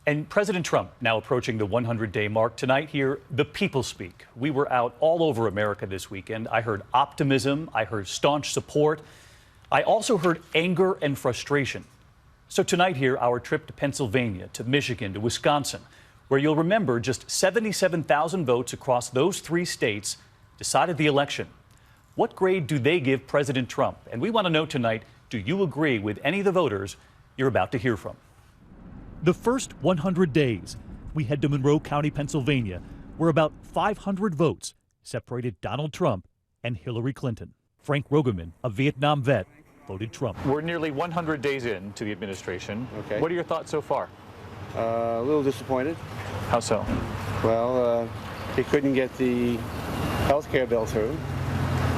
And President Trump now approaching the 100-day mark. Tonight here, the people speak. We were out all over America this weekend. I heard optimism. I heard staunch support. I also heard anger and frustration. So tonight here, our trip to Pennsylvania, to Michigan, to Wisconsin, where you'll remember just 77,000 votes across those three states decided the election. What grade do they give President Trump? And we want to know tonight, do you agree with any of the voters you're about to hear from? The first 100 days, we head to Monroe County, Pennsylvania, where about 500 votes separated Donald Trump and Hillary Clinton. Frank Rogaman, a Vietnam vet, voted Trump. We're nearly 100 days into the administration. Okay. What are your thoughts so far? A little disappointed. How so? Well, he couldn't get the health care bill through,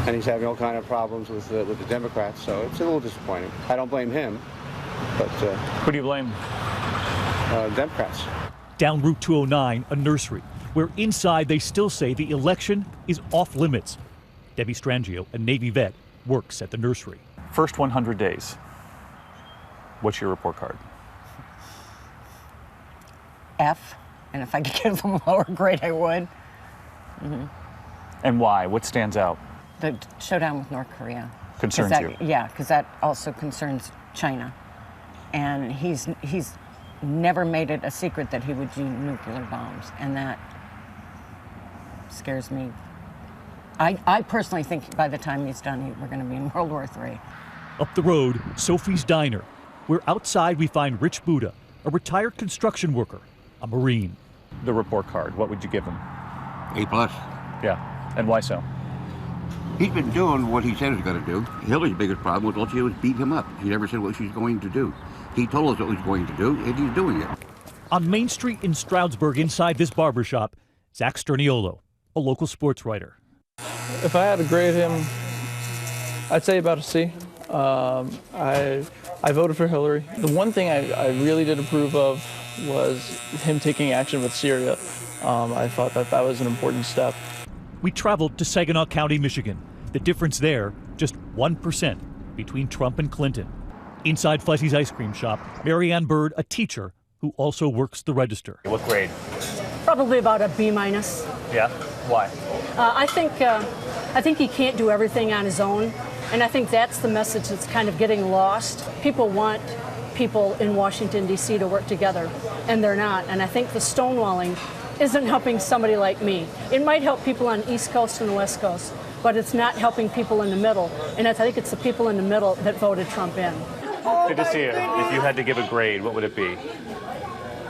and he's having all kind of problems with the Democrats, so it's a little disappointing. I don't blame him, but... Who do you blame? Democrats. Down Route 209, a nursery, where inside they still say the election is off limits. Debbie Strangio, a Navy vet, works at the nursery. First 100 days. What's your report card? F, and if I could give them a lower grade, I would. And why? What stands out? The showdown with North Korea. Concerns you? Yeah, because that also concerns China. And he's never made it a secret that he would use nuclear bombs, and that scares me. I personally think by the time he's done, we're going to be in World War III. Up the road, Sophie's Diner, where outside we find Rich Buddha, a retired construction worker, a Marine. The report card, what would you give him? A+. Yeah, and why so? He's been doing what he said he's going to do. Hillary's biggest problem was all she did was beat him up. She never said what she's going to do. He told us what he's going to do, and he's doing it. On Main Street in Stroudsburg, inside this barbershop, Zach Sterniolo, a local sports writer. If I had to grade him, I'd say about a C. I voted for Hillary. The one thing I really did approve of was him taking action with Syria. I thought that was an important step. We traveled to Saginaw County, Michigan. The difference there, just 1% between Trump and Clinton. Inside Fuzzy's ice cream shop, Marianne Bird, a teacher who also works the register. What grade? Probably about a B-. Yeah? Why? I think he can't do everything on his own, and I think that's the message that's kind of getting lost. People want people in Washington, D.C. to work together, and they're not. And I think the stonewalling isn't helping somebody like me. It might help people on East Coast and the West Coast, but it's not helping people in the middle. And I think it's the people in the middle that voted Trump in. Good to see you. If you had to give a grade, what would it be?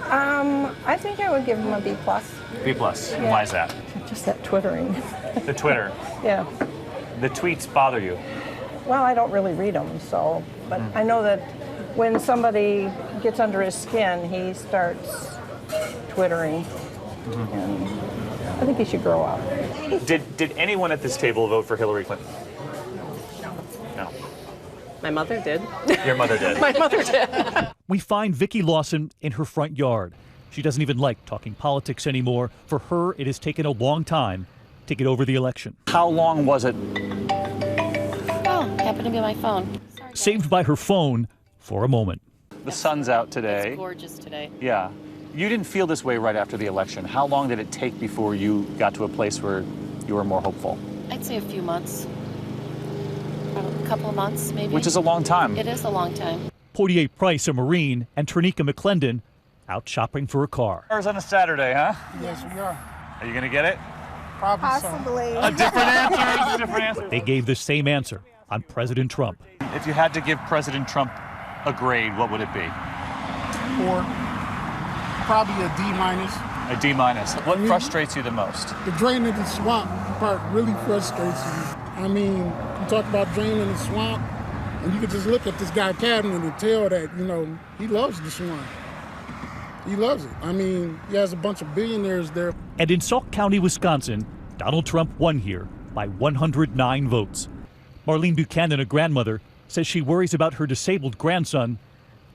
I think I would give him a B+. B+. Yeah. Why is that? Just that twittering. The Twitter. Yeah. The tweets bother you? Well, I don't really read them, so, but I know that when somebody gets under his skin, he starts twittering. And I think he should grow up. Did anyone at this table vote for Hillary Clinton? No. My mother did. Your mother did? My mother did. We find Vicki Lawson in her front yard. She doesn't even like talking politics anymore. For her, it has taken a long time to get over the election. How long was it? Oh, happened to be on my phone. Sorry. Saved by her phone for a moment. The sun's out today. It's gorgeous today. Yeah. You didn't feel this way right after the election. How long did it take before you got to a place where you were more hopeful? I'd say a few months. Probably a couple of months, maybe. Which is a long time. It is a long time. Portier Price, a Marine, and Ternika McClendon out shopping for a car. Cars on a Saturday, huh? Yes, we are. Are you going to get it? Possibly. A different answer. A different answer. They gave the same answer on President Trump. If you had to give President Trump a grade, what would it be? 4. Probably a D-. A D-. What frustrates you the most? The draining the swamp part really frustrates me. I mean, you talk about draining the swamp, and you can just look at this guy cabinet and tell that, he loves the swamp. He loves it. I mean, he has a bunch of billionaires there. And in Sauk County, Wisconsin, Donald Trump won here by 109 votes. Marlene Buchanan, a grandmother, says she worries about her disabled grandson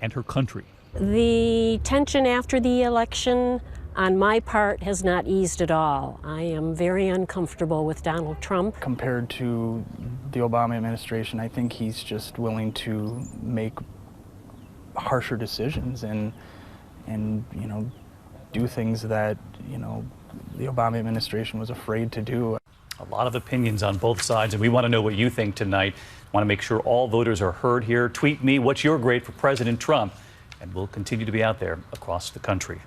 and her country. The tension after the election on my part has not eased at all. I am very uncomfortable with Donald Trump. Compared to the Obama administration, I think he's just willing to make harsher decisions, and and do things that the Obama administration was afraid to do. A lot of opinions on both sides, and we want to know what you think tonight. Want to make sure all voters are heard here. Tweet me what's your grade for President Trump, and we'll continue to be out there across the country.